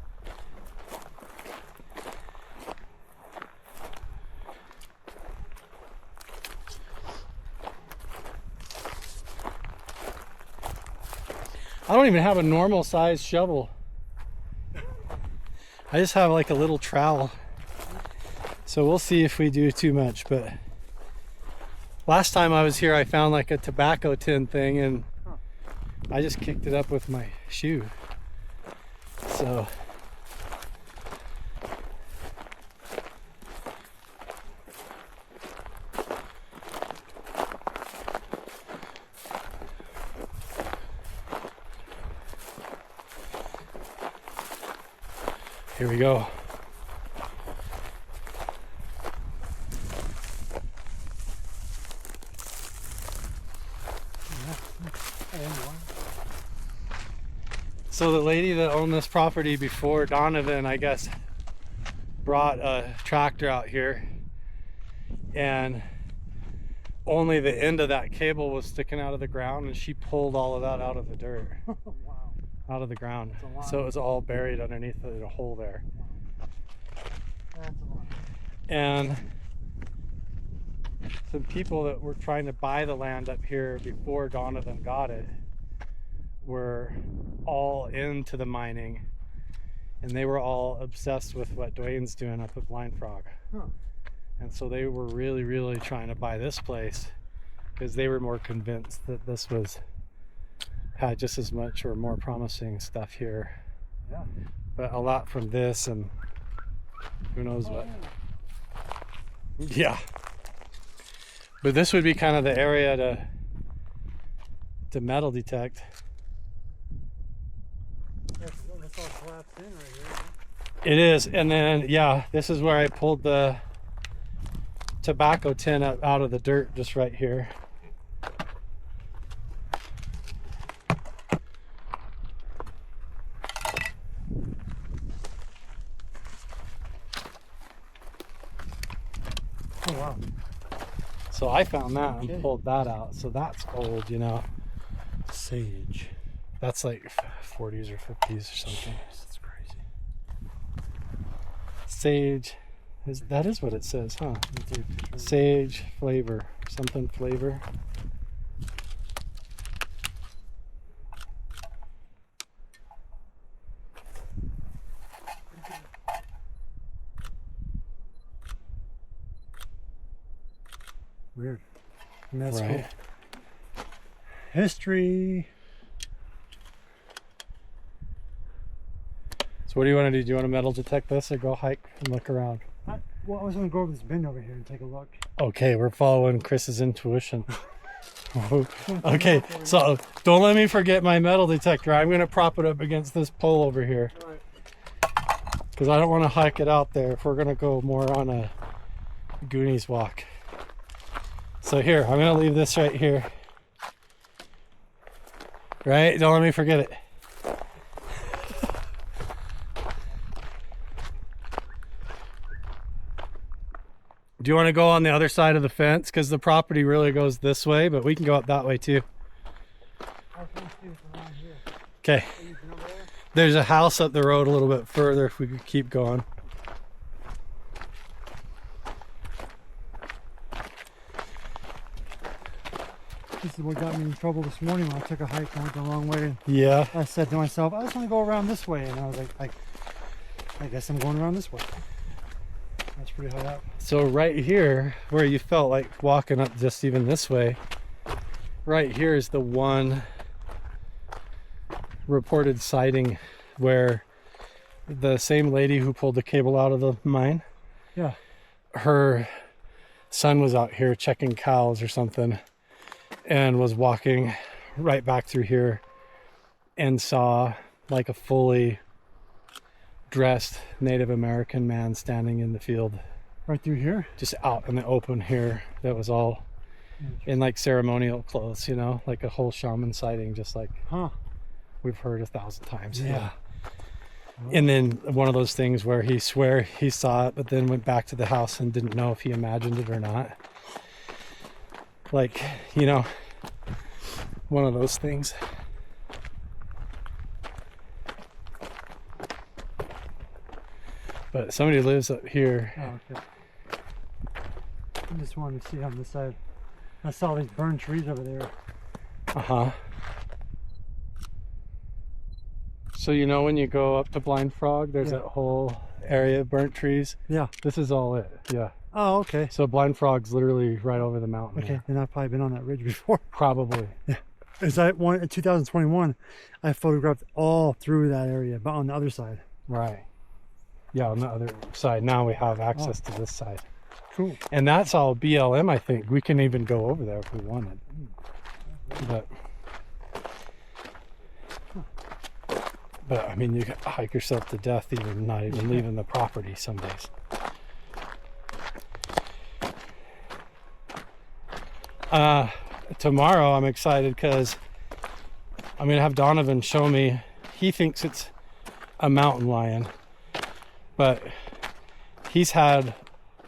I don't even have a normal size shovel. I just have like a little trowel. So we'll see if we do too much, but last time I was here I found like a tobacco tin thing and I just kicked it up with my shoe. So here we go. So the lady that owned this property before Donovan, I guess, brought a tractor out here and only the end of that cable was sticking out of the ground and she pulled all of that out of the dirt. Wow. Out of the ground. That's a lot. So it was all buried underneath the hole there. That's a lot. And some people that were trying to buy the land up here before Donovan got it were all into the mining, and they were all obsessed with what Dwayne's doing up at Blind Frog. Huh. And so they were really trying to buy this place because they were more convinced that this had just as much or more promising stuff here. Yeah. But a lot from this and who knows what. Yeah. But this would be kind of the area to metal detect. That's all collapsed in right here. It is, and then yeah, this is where I pulled the tobacco tin up out of the dirt just right here. Oh wow. So I found that Okay. and pulled that out. So that's old, you know. Sage. That's like 40s or 50s or something. That's crazy. Sage. That is what it says, huh? Sage flavor. Something flavor. Weird. And that's Right. cool. History. So what do you want to do? Do you want to metal detect this or go hike and look around? Well, I was going to go over this bend over here and take a look. Okay, we're following Chris's intuition. Okay, so don't let me forget my metal detector. I'm going to prop it up against this pole over here. Because I don't want to hike it out there if we're going to go more on a Goonies walk. So here, I'm going to leave this right here. Right? Don't let me forget it. Do you want to go on the other side of the fence? Because the property really goes this way, but we can go up that way too. Okay. There's a house up the road a little bit further if we could keep going. This is what got me in trouble this morning when I took a hike and went the wrong way. And Yeah. I said to myself, I just want to go around this way. And I was like, I guess I'm going around this way. That's pretty high up. So right here, where you felt like walking up just even this way, right here is the one reported sighting where the same lady who pulled the cable out of the mine, Yeah. her son was out here checking cows or something and was walking right back through here and saw like a fully dressed Native American man standing in the field. Right through here? Just out in the open here. That was all in like ceremonial clothes, you know, like a whole shaman sighting, just like we've heard 1,000 times. Yeah. And then one of those things where he swear he saw it, but then went back to the house and didn't know if he imagined it or not. Like, you know, one of those things. But somebody lives up here. Oh, okay. I just wanted to see on this side. I saw these burned trees over there. Uh-huh. So you know when you go up to Blind Frog, there's that whole area of burnt trees? Yeah. This is all it, yeah. Oh, okay. So Blind Frog's literally right over the mountain. Okay, there. then I've probably been on that ridge before. Probably. Yeah. As in 2021, I photographed all through that area, but on the other side. Right. Yeah, on the other side. Now we have access to this side. Cool. And that's all BLM, I think. We can even go over there if we wanted. But I mean, you can hike yourself to death even not even leaving the property some days. Tomorrow I'm excited because I'm going to have Donovan show me. He thinks it's a mountain lion, but he's had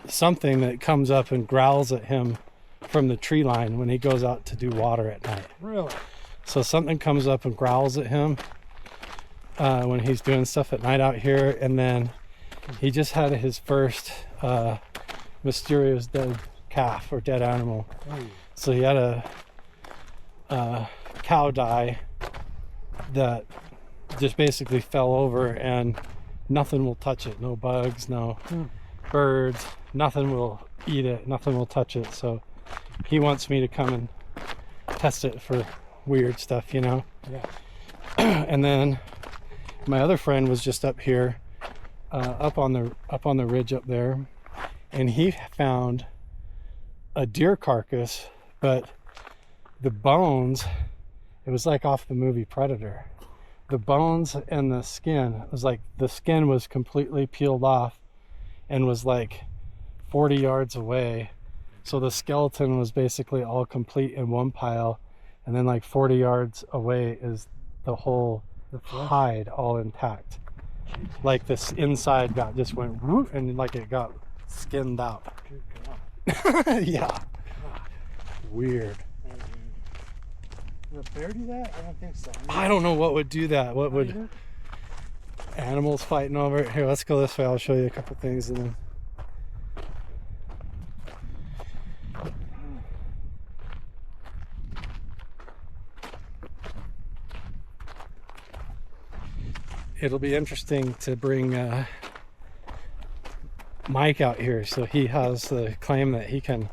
something that comes up and growls at him from the tree line when he goes out to do water at night. Really? So something comes up and growls at him when he's doing stuff at night out here, and then he just had his first mysterious dead calf or dead animal. So he had a cow die that just basically fell over, and nothing will touch it. No bugs, no birds, nothing will eat it, nothing will touch it. So he wants me to come and test it for weird stuff, you know. Yeah. And then my other friend was just up here, up on the ridge up there, and he found a deer carcass, but the bones, it was like off the movie Predator. The bones and the skin, it was like the skin was completely peeled off and was like 40 yards away. So the skeleton was basically all complete in one pile, and then like 40 yards away is the whole hide all intact. Like this inside just went whoop, and like it got skinned out. Yeah. Weird. Would a bear do that? I don't think so. I don't know what would do that. What would animals fighting over it? Here, let's go this way. I'll show you a couple things and then. It'll be interesting to bring Mike out here, so he has the claim that he can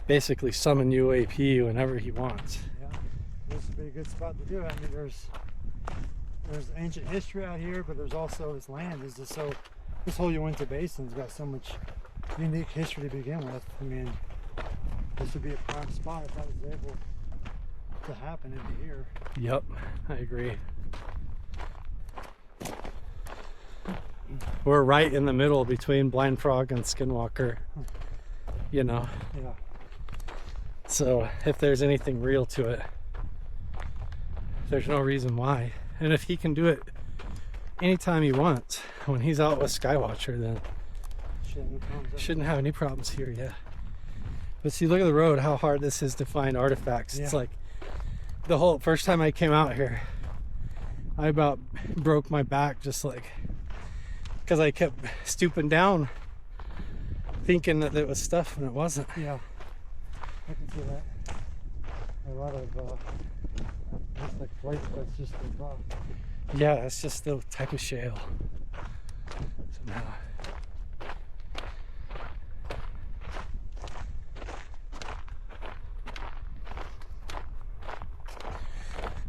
basically summon UAP whenever he wants. Yeah, this would be a good spot to do it. I mean, there's ancient history out here, but there's also this land is just so. This whole Uinta Basin's got so much unique history to begin with. I mean, this would be a prime spot if that was able to happen in here. Yep, I agree. We're right in the middle between Blind Frog and Skinwalker, you know. Yeah. So if there's anything real to it, there's no reason why. And if he can do it anytime he wants, when he's out with Skywatcher, then shouldn't have any problems here, yeah. But see, look at the road, how hard this is to find artifacts. Yeah. It's like the whole first time I came out here, I about broke my back just like because I kept stooping down thinking that it was stuff and it wasn't. Yeah, I can see that. A lot of looks like flakes, but it's just the rock. Yeah, it's just the type of shale. Somehow.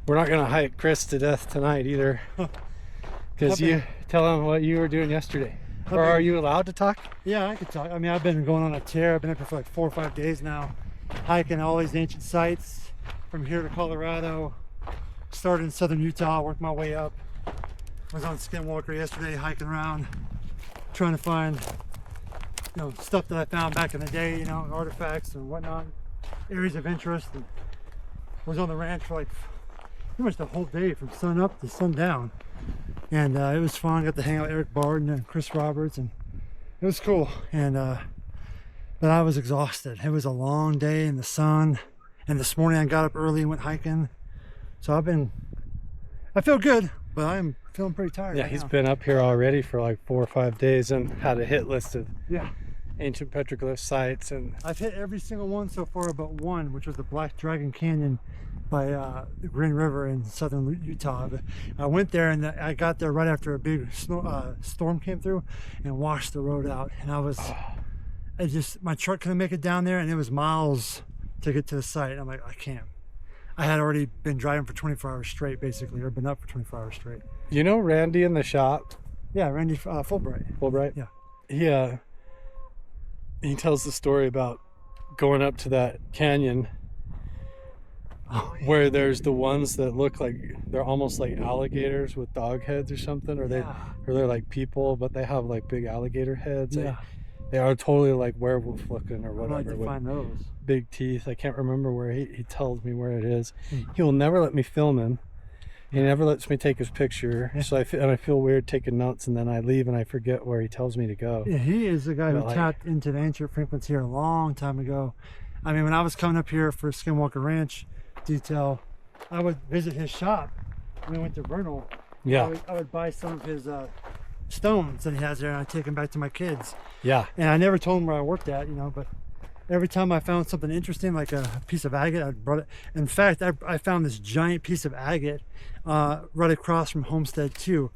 We're not gonna hike Chris to death tonight either, because you tell him what you were doing yesterday. Or are you allowed to talk? Yeah, I could talk. I mean, I've been going on a tear. I've been up here for like 4 or 5 days now, hiking all these ancient sites from here to Colorado. Started in southern Utah, worked my way up. Was on Skinwalker yesterday, hiking around, trying to find, you know, stuff that I found back in the day, you know, artifacts and whatnot, areas of interest. And was on the ranch for like pretty much the whole day, from sun up to sundown. And it was fun. Got to hang out with Eric Barden and Chris Roberts, and it was cool. And but I was exhausted. It was a long day in the sun, and this morning I got up early and went hiking. So I feel good, but I'm feeling pretty tired. Yeah, right he's now. been up here already for like 4 or 5 days and had a hit list of Yeah, ancient petroglyph sites. And I've hit every single one so far but one, which was the Black Dragon Canyon by the Green River in southern Utah. But I went there, and I got there right after a big storm came through and washed the road out. And my truck couldn't make it down there, and it was miles to get to the site. And I'm like, I can't. I had already been driving for 24 hours straight, basically, or been up for 24 hours straight. you know Randy in the shop? Yeah, Randy Fulbright. Fulbright? Yeah. He tells the story about going up to that canyon. Oh, yeah. Where there's the ones that look like they're almost like alligators with dog heads or something, or they're like people, but they have like big alligator heads. Yeah. They are totally like werewolf looking or whatever. I'd like to find those. Big teeth. I can't remember where he tells me where it is. He will never let me film him. He never lets me take his picture. So I feel weird taking notes, and then I leave and I forget where he tells me to go. Yeah, he is the guy who tapped into the ancient frequency here a long time ago. I mean, when I was coming up here for Skinwalker Ranch detail, I would visit his shop when we went to Vernal. Yeah. I would buy some of his stones that he has there, and I'd take them back to my kids. Yeah. And I never told him where I worked at, you know, but every time I found something interesting, like a piece of agate, I brought it. In fact, I found this giant piece of agate right across from Homestead 2.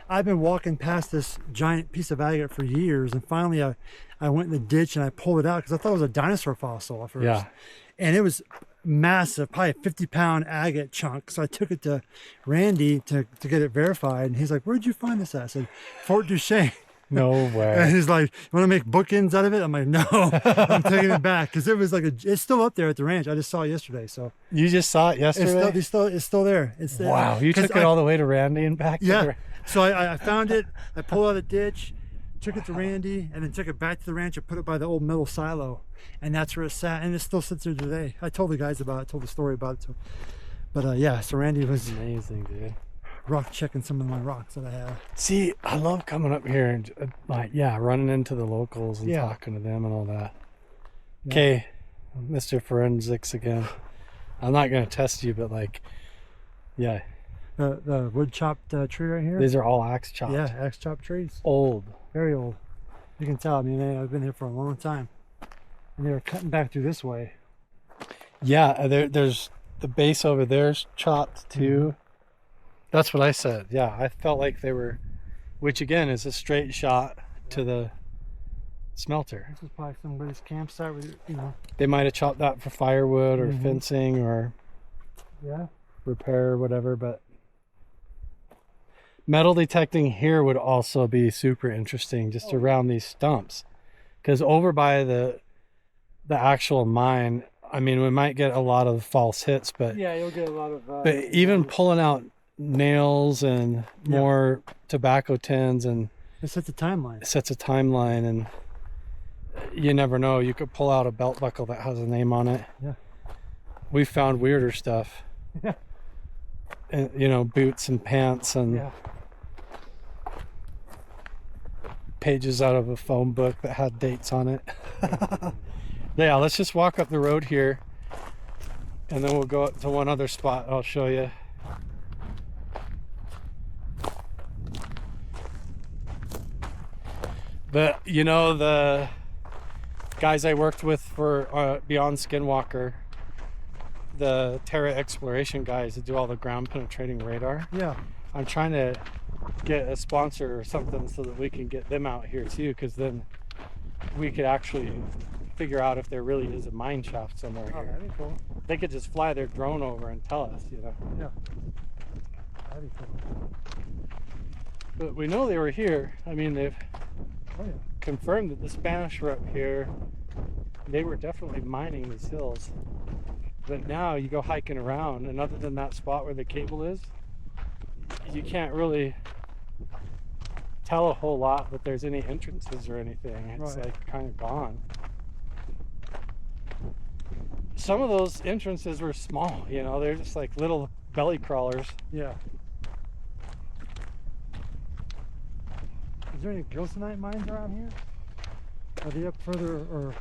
I've been walking past this giant piece of agate for years, and finally I went in the ditch and I pulled it out because I thought it was a dinosaur fossil at first. Yeah. And it was massive, probably a 50-pound agate chunk. So I took it to Randy to get it verified, and he's like, "Where'd you find this at?" I said, "Fort Duchesne." No way. And he's like, "You want to make bookends out of it?" I'm like, "No, I'm taking it back," because it was like it's still up there at the ranch. I just saw it yesterday. So You just saw it yesterday? it's still there. It's there. Wow, you took it all the way to Randy and back? Yeah. So I found it. I pulled out a ditch, took it to Randy, and then took it back to the ranch and put it by the old metal silo, and that's where it sat, and it still sits there today. I told the guys about it, told the story about it. So, but yeah, so Randy was amazing, dude. Rock checking some of my rocks that I have. See, I love coming up here and running into the locals and talking to them and all that. Okay, Mr. Forensics again. I'm not gonna test you, but The wood chopped tree right here. These are all axe chopped. Yeah, axe chopped trees. Old. Very old. You can tell. I mean, I've been here for a long time, and they were cutting back through this way. Yeah, there's the base over there's chopped too. That's what I said. Yeah, I felt like they were, which again is a straight shot to the smelter. This is probably somebody's campsite with, you know. They might have chopped that for firewood or Mhm. fencing or Yeah. repair or whatever, but metal detecting here would also be super interesting, just around these stumps, because over by the actual mine, I mean, we might get a lot of false hits, but Yeah, you'll get a lot of. but even pulling out nails and more tobacco tins, and It sets a timeline. it sets a timeline, and you never know, you could pull out a belt buckle that has a name on it. Yeah. We found weirder stuff. Yeah. And, you know, boots and pants and Yeah. pages out of a phone book that had dates on it. Yeah, let's just walk up the road here, and then we'll go up to one other spot I'll show you. But you know, the guys I worked with for Beyond Skinwalker, the Terra exploration guys that do all the ground penetrating radar, Yeah. I'm trying to get a sponsor or something so that we can get them out here too, because then we could actually figure out if there really is a mine shaft somewhere Oh, here. that'd be cool. They could just fly their drone over and tell us, you know. Yeah. That'd be cool. But we know they were here. I mean, they've Oh yeah. confirmed that the Spanish were up here. They were definitely mining these hills. But now you go hiking around, and other than that spot where the cable is, you can't really tell a whole lot that there's any entrances or anything. It's Right. like kind of gone. Some of those entrances were small, you know, they're just like little belly crawlers. Yeah. Is there any gilsonite mines around here? Are they up further or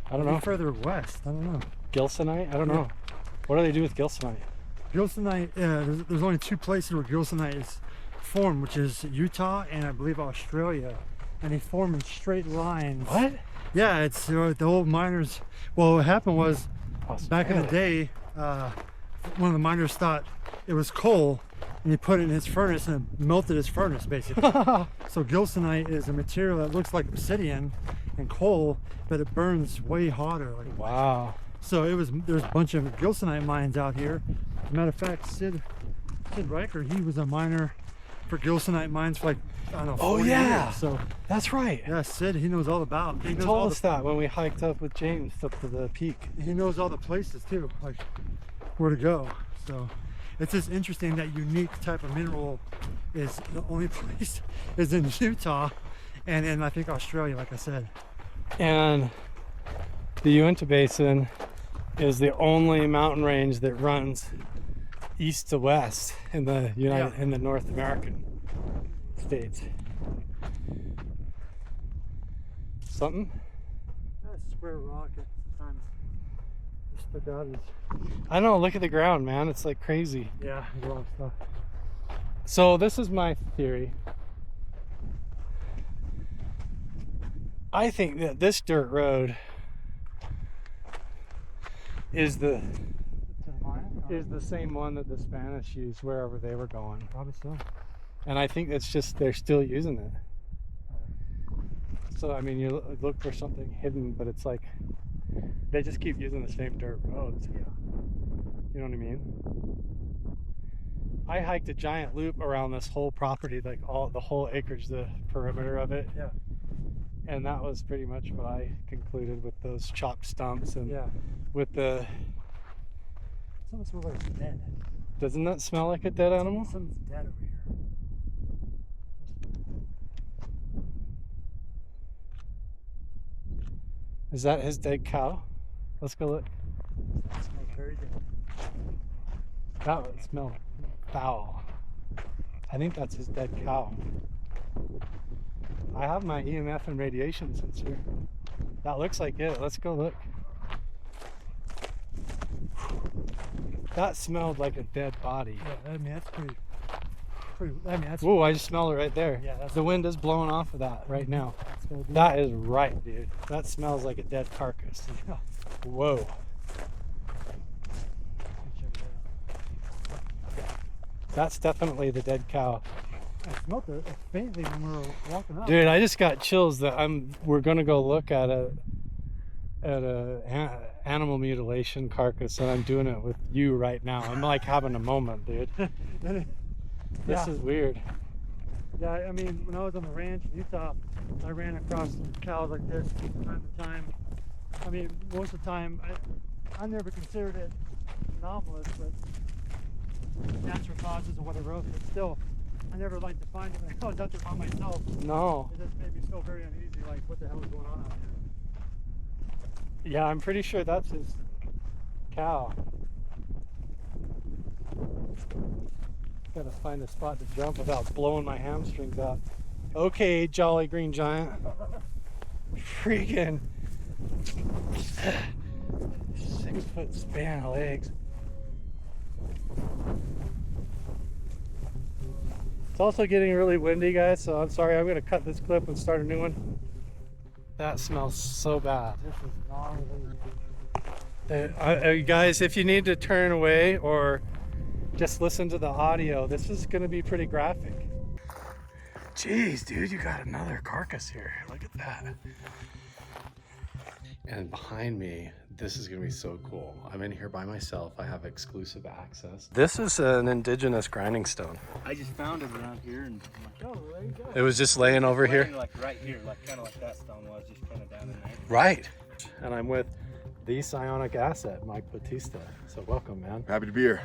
I don't are they know. further west? I don't know. Gilsonite? I don't Yeah. know. What do they do with gilsonite? Gilsonite, there's only two places where gilsonite is formed, which is Utah and I believe Australia. And they form in straight lines. What? Yeah, it's the old miners. Well, what happened was back in the Australia. day, one of the miners thought it was coal and he put it in his furnace and it melted his furnace basically. So gilsonite is a material that looks like obsidian and coal, but it burns way hotter. Like, Wow. so there's a bunch of gilsonite mines out here. As a matter of fact, Sid Riker, he was a miner for gilsonite mines for like, I don't know, 40 years. So That's right. yeah, Sid, he knows all about. He knows told all us that when we hiked up with James up to the peak. he knows all the places too, like where to go. So it's just interesting that unique type of mineral is the only place is in Utah and in I think Australia, like I said. And the Uinta Basin is the only mountain range that runs east to west in the in the North American states. Something? That square rock at sometimes stuck out as I know, look at the ground, man. It's like crazy. yeah, wrong stuff. So this is my theory. I think that this dirt road is the same one that the Spanish used wherever they were going. Probably so. And I think it's just they're still using it. So I mean, you look for something hidden, but it's like they just keep using the same dirt roads. Yeah. You know what I mean? I hiked a giant loop around this whole property, like the whole acreage, the perimeter of it. Yeah. And that was pretty much what I concluded with those chopped stumps and Yeah. with the. Something smells like it's dead. Doesn't that smell like a dead animal? Something's dead over here. Is that his dead cow? Let's go look. It smells very dead. That would smell foul. I think that's his dead cow. I have my EMF and radiation sensor. That looks like it. Let's go look. That smelled like a dead body. Yeah, I mean that's pretty. I mean that's. Whoa, I just smell it right there. Yeah, that's- the wind is blowing off of that right now. That's gotta be- That is right, dude. That smells like a dead carcass. Yeah. Whoa. Check it out. That's definitely the dead cow. I smelt it faintly when we were walking up. Dude, I just got chills that we're gonna go look at a animal mutilation carcass, and I'm doing it with you right now. I'm like having a moment, dude. This is weird. Yeah, I mean, when I was on the ranch in Utah, I ran across some cows like this from time to time. I mean, most of the time, I never considered it anomalous, but natural causes or whatever else, but still, I never liked to find them. And I was out there by myself. No. It just made me feel very uneasy, like, what the hell is going on out here? Yeah, I'm pretty sure that's his cow. Gotta find a spot to jump without blowing my hamstrings out. Okay, Jolly Green Giant. Freaking 6 foot span of legs. It's also getting really windy, guys, so I'm sorry. I'm gonna cut this clip and start a new one. That smells so bad. This is You gnarly. guys, if you need to turn away or just listen to the audio, this is gonna be pretty graphic. Jeez, dude, you got another carcass here. Look at that. And behind me, this is gonna be so cool. I'm in here by myself. I have exclusive access. This is an indigenous grinding stone. I just found it around here, and I'm like, oh, there you go. It was just laying over here. Like right here, like kind of like that stone was, just kind of down in there. Right. And I'm with the psionic asset, Mike Batista. So welcome, man. Happy to be here.